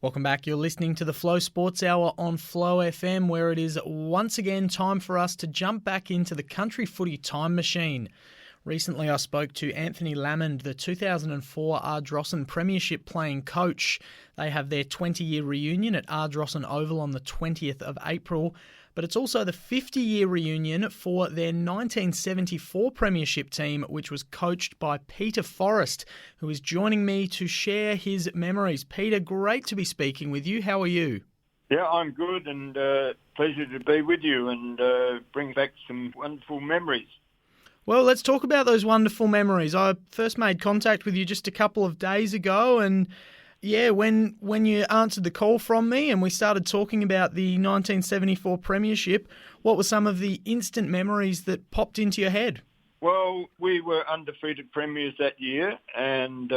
Welcome back. You're listening to the Flow Sports Hour on Flow FM, where it is once again time for us to jump back into the country footy time machine. Recently, I spoke to Anthony Lamond, the 2004 Ardrossan premiership playing coach. They have their 20-year reunion at Ardrossan Oval on the 20th of April, but it's also the 50-year reunion for their 1974 premiership team, which was coached by Peter Forrest, who is joining me to share his memories. Peter, great to be speaking with you. How are you? Yeah, I'm good, and pleasure to be with you and bring back some wonderful memories. Well, let's talk about those wonderful memories. I first made contact with you just a couple of days ago, and yeah, when you answered the call from me and we started talking about the 1974 premiership, what were some of the instant memories that popped into your head? Well, we were undefeated premiers that year, and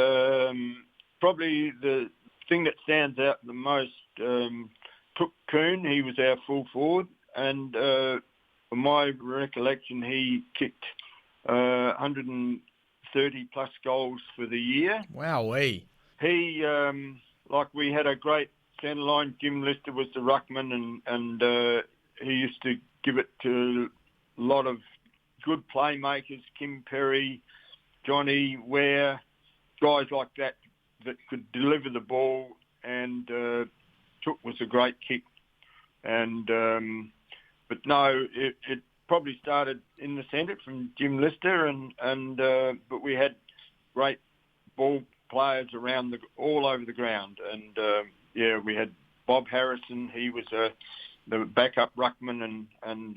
probably the thing that stands out the most, Took Coon, he was our full forward, and from my recollection, he kicked 130 plus goals for the year. Wowee. He, we had a great centre line. Jim Lister was the ruckman, and he used to give it to a lot of good playmakers, Kim Perry, Johnny Ware, guys like that could deliver the ball, and Took was a great kick. And but no, it probably started in the centre from Jim Lister, but we had great ball players around all over the ground, and we had Bob Harrison. He was the backup ruckman and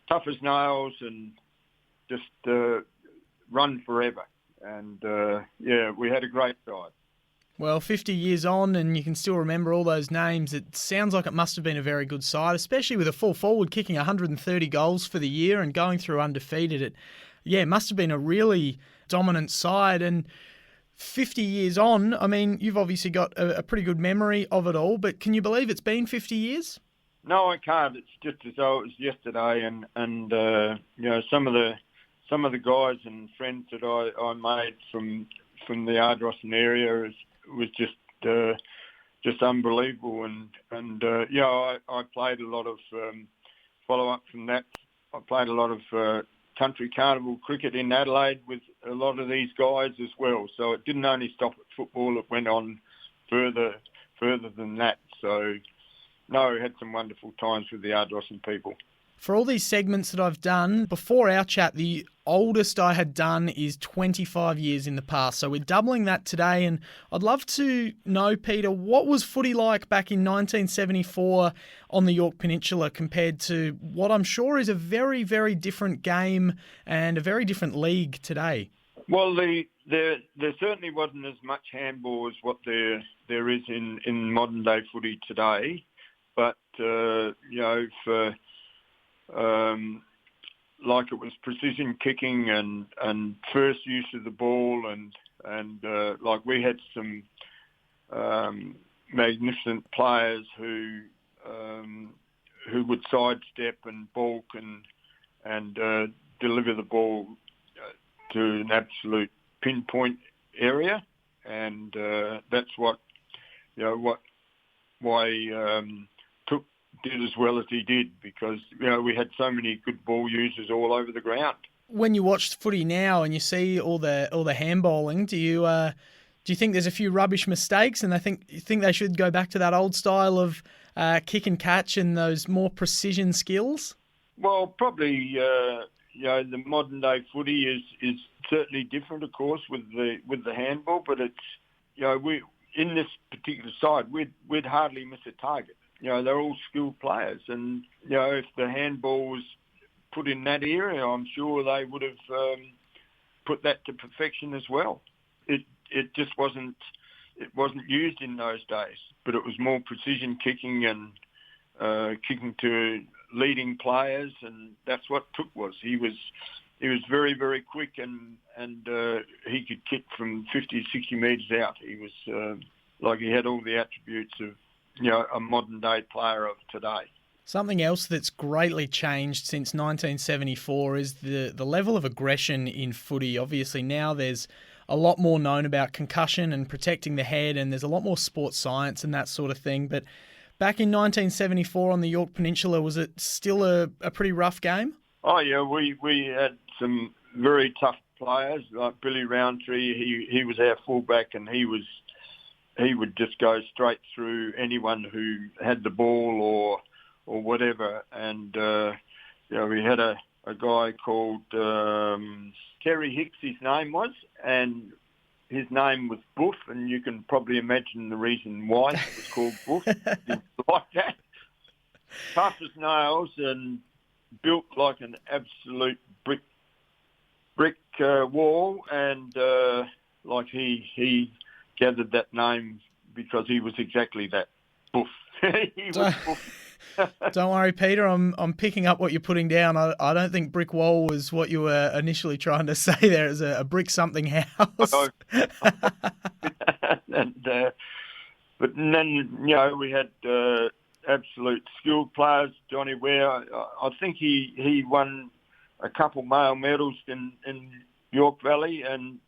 tough as nails and just run forever. And we had a great side. Well, 50 years on and you can still remember all those names. It sounds like it must have been a very good side, especially with a full forward kicking 130 goals for the year and going through undefeated. It must have been a really dominant side. And 50 years on, I mean, you've obviously got a pretty good memory of it all, but can you believe it's been 50 years? No, I can't. It's just as though it was yesterday, and some of the guys and friends that I made from the Ardrossan area was just unbelievable, and I played a lot of follow up from that. I played a lot of country carnival cricket in Adelaide with a lot of these guys as well. So it didn't only stop at football; it went on further than that. So no, had some wonderful times with the Ardrossan people. For all these segments that I've done, before our chat, the oldest I had done is 25 years in the past. So we're doubling that today. And I'd love to know, Peter, what was footy like back in 1974 on the Yorke Peninsula compared to what I'm sure is a very, very different game and a very different league today? Well, there certainly wasn't as much handball as what there is in modern day footy today. But, it was precision kicking and first use of the ball and we had some magnificent players who would sidestep and balk and deliver the ball to an absolute pinpoint area, and that's why Took did as well as he did, because we had so many good ball users all over the ground. When you watch footy now and you see all the handballing, do you think there's a few rubbish mistakes, and you think they should go back to that old style of kick and catch and those more precision skills? Well, probably the modern day footy is certainly different, of course, with the handball, but it's we in this particular side we'd hardly miss a target. They're all skilled players, and if the handball was put in that area, I'm sure they would have put that to perfection as well. It just wasn't used in those days, but it was more precision kicking and kicking to leading players, and that's what Took was. He was very, very quick, and he could kick from 50, 60 metres out. He was he had all the attributes of a modern day player of today. Something else that's greatly changed since 1974 is the level of aggression in footy. Obviously now there's a lot more known about concussion and protecting the head, and there's a lot more sports science and that sort of thing. But back in 1974 on the Yorke Peninsula, was it still a pretty rough game? Oh yeah, we had some very tough players like Billy Roundtree. He was our fullback, and he would just go straight through anyone who had the ball or whatever. And we had a guy called Terry Hicks, his name was, and his name was Buff, and you can probably imagine the reason why it was called Buff. Like that, tough as nails and built like an absolute brick wall, and like he gathered that name because he was exactly that, Buff. He was Buff. Don't worry, Peter. I'm picking up what you're putting down. I don't think brick wall was what you were initially trying to say there. As a brick something house. But then we had absolute skilled players. Johnny Ware, I think he won a couple male medals in Yorke Valley, and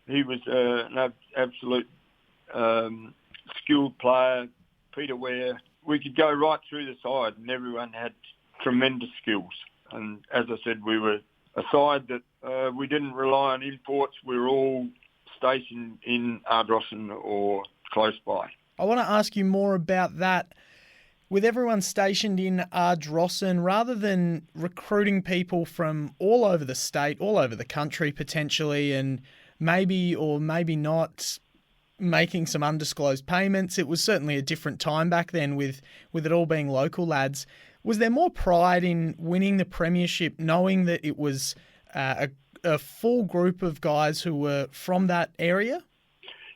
he was an absolute skilled player. Peter Ware. We could go right through the side, and everyone had tremendous skills. And as I said, we were a side that we didn't rely on imports. We were all stationed in Ardrossan or close by. I want to ask you more about that. With everyone stationed in Ardrossan, rather than recruiting people from all over the state, all over the country potentially, and maybe or maybe not making some undisclosed payments, it was certainly a different time back then with it all being local lads. Was there more pride in winning the premiership, knowing that it was a full group of guys who were from that area?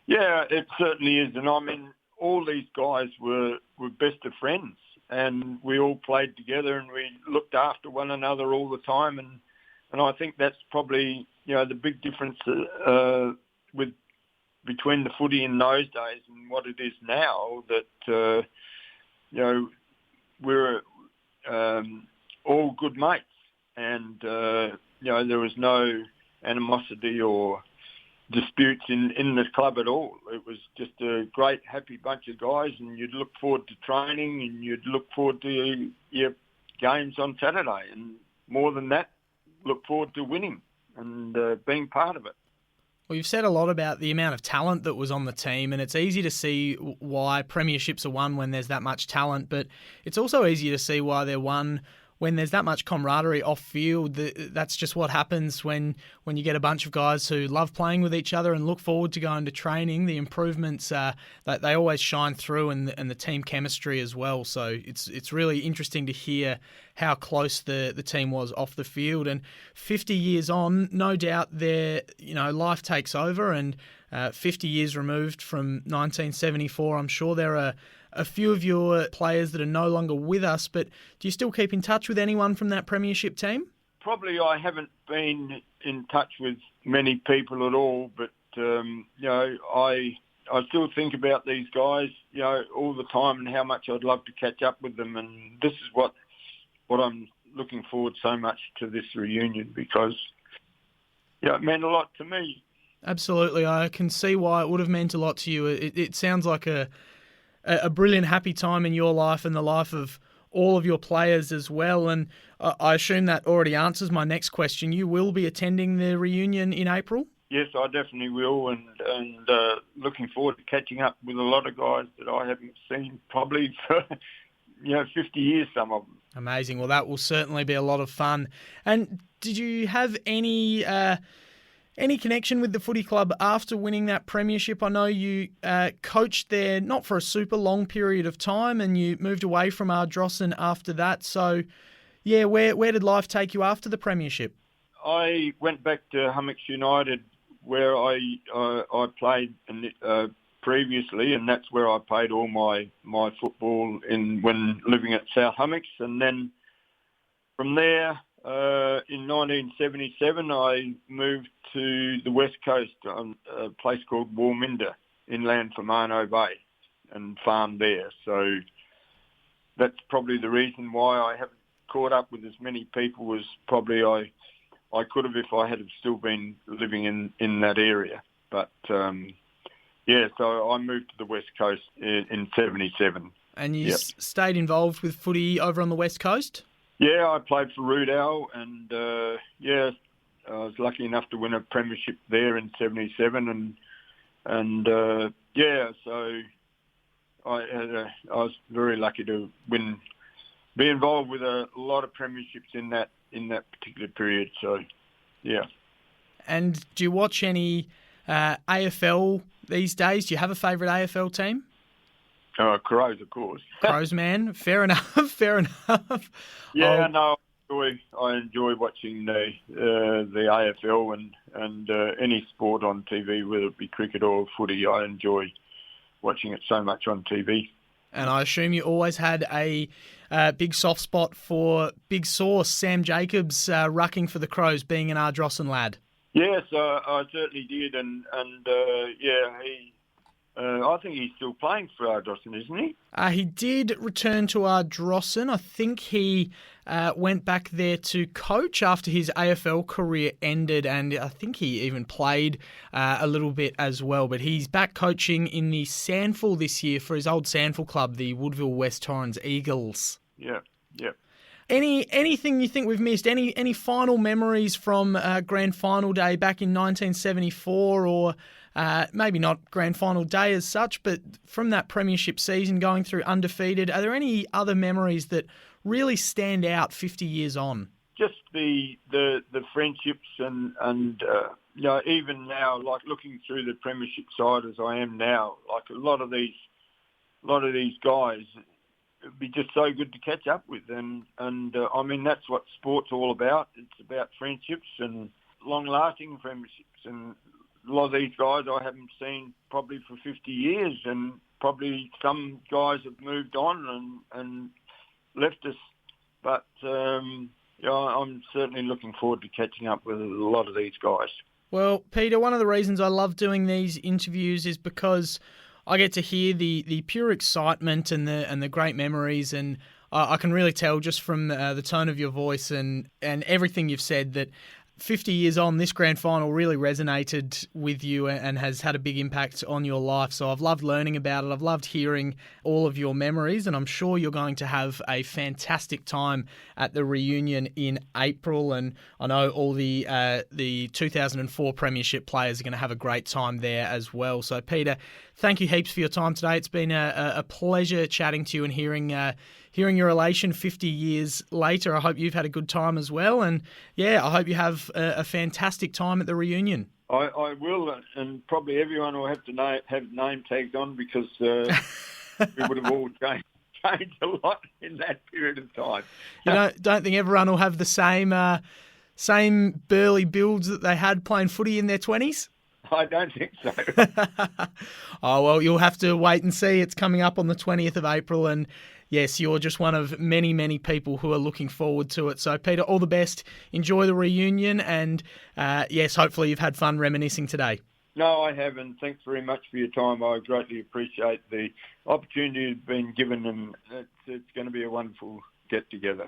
Yeah, it certainly is. And I mean, all these guys were best of friends, and we all played together, and we looked after one another all the time. And I think that's probably, the big difference between the footy in those days and what it is now, that, we're all good mates, and, there was no animosity or disputes in the club at all. It was just a great, happy bunch of guys, and you'd look forward to training, and you'd look forward to your games on Saturday, and more than that, look forward to winning and being part of it. Well, you've said a lot about the amount of talent that was on the team, and it's easy to see why premierships are won when there's that much talent, but it's also easy to see why they're won when there's that much camaraderie off field. That's just what happens when you get a bunch of guys who love playing with each other and look forward to going to training. The improvements that they always shine through, and the team chemistry as well. So it's really interesting to hear how close the team was off the field. And 50 years on, no doubt their life takes over, and 50 years removed from 1974, I'm sure there are a few of your players that are no longer with us, but do you still keep in touch with anyone from that premiership team? Probably I haven't been in touch with many people at all, but, I still think about these guys, all the time, and how much I'd love to catch up with them. And this is what I'm looking forward so much to this reunion, because, it meant a lot to me. Absolutely. I can see why it would have meant a lot to you. It sounds like a brilliant, happy time in your life and the life of all of your players as well. And I assume that already answers my next question. You will be attending the reunion in April? Yes, I definitely will, and looking forward to catching up with a lot of guys that I haven't seen probably for 50 years, some of them. Amazing. Well, that will certainly be a lot of fun. And did you have any connection with the footy club after winning that premiership? I know you coached there not for a super long period of time, and you moved away from Ardrossan after that. So, yeah, where did life take you after the premiership? I went back to Hummocks United, where I played previously, and that's where I played all my football when living at South Hummocks. And then from there, in 1977, I moved to the West Coast on a place called Warminda, inland from Arno Bay, and farmed there. So that's probably the reason why I haven't caught up with as many people as probably I I could have if I had still been living in that area. But, so I moved to the West Coast in 77. And you stayed involved with footy over on the West Coast? Yeah, I played for Rudall, and I was lucky enough to win a premiership there in 77, so I was very lucky to be involved with a lot of premierships in that particular period. So, yeah. And do you watch any AFL these days? Do you have a favourite AFL team? Crows, of course. Crows, man. Fair enough. Fair enough. Yeah, no, I enjoy watching the AFL and any sport on TV, whether it be cricket or footy. I enjoy watching it so much on TV. And I assume you always had a big soft spot for Big Sauce, Sam Jacobs, rucking for the Crows, being an Ardrossan lad. Yes, I certainly did, and he. I think he's still playing for Ardrossan, isn't he? He did return to Ardrossan. I think he went back there to coach after his AFL career ended, and I think he even played a little bit as well. But he's back coaching in the Sandful this year for his old Sandful club, the Woodville West Torrens Eagles. Yeah. Anything you think we've missed? Any final memories from Grand Final Day back in 1974, or maybe not Grand Final Day as such, but from that premiership season going through undefeated? Are there any other memories that really stand out 50 years on? Just the friendships and even now, like looking through the premiership side as I am now, like a lot of these guys. It'd be just so good to catch up with, and I mean that's what sport's all about. It's about friendships and long-lasting friendships. And a lot of these guys I haven't seen probably for 50 years, and probably some guys have moved on and left us. But I'm certainly looking forward to catching up with a lot of these guys. Well, Peter, one of the reasons I love doing these interviews is because I get to hear the pure excitement and the great memories, and I can really tell just from the tone of your voice and everything you've said that 50 years on, this grand final really resonated with you and has had a big impact on your life. So I've loved learning about it. I've loved hearing all of your memories, and I'm sure you're going to have a fantastic time at the reunion in April. And I know all the 2004 Premiership players are going to have a great time there as well. So Peter, thank you heaps for your time today. It's been a pleasure chatting to you and hearing your relation 50 years later. I hope you've had a good time as well. And yeah, I hope you have a fantastic time at the reunion. I will, and probably everyone will have to have name tags on, because we would have all changed a lot in that period of time. Don't think everyone will have the same burly builds that they had playing footy in their 20s? I don't think so. Oh, well, you'll have to wait and see. It's coming up on the 20th of April, and yes, you're just one of many, many people who are looking forward to it. So, Peter, all the best. Enjoy the reunion, and yes, hopefully you've had fun reminiscing today. No, I haven't. Thanks very much for your time. I greatly appreciate the opportunity you've been given, and it's going to be a wonderful get-together.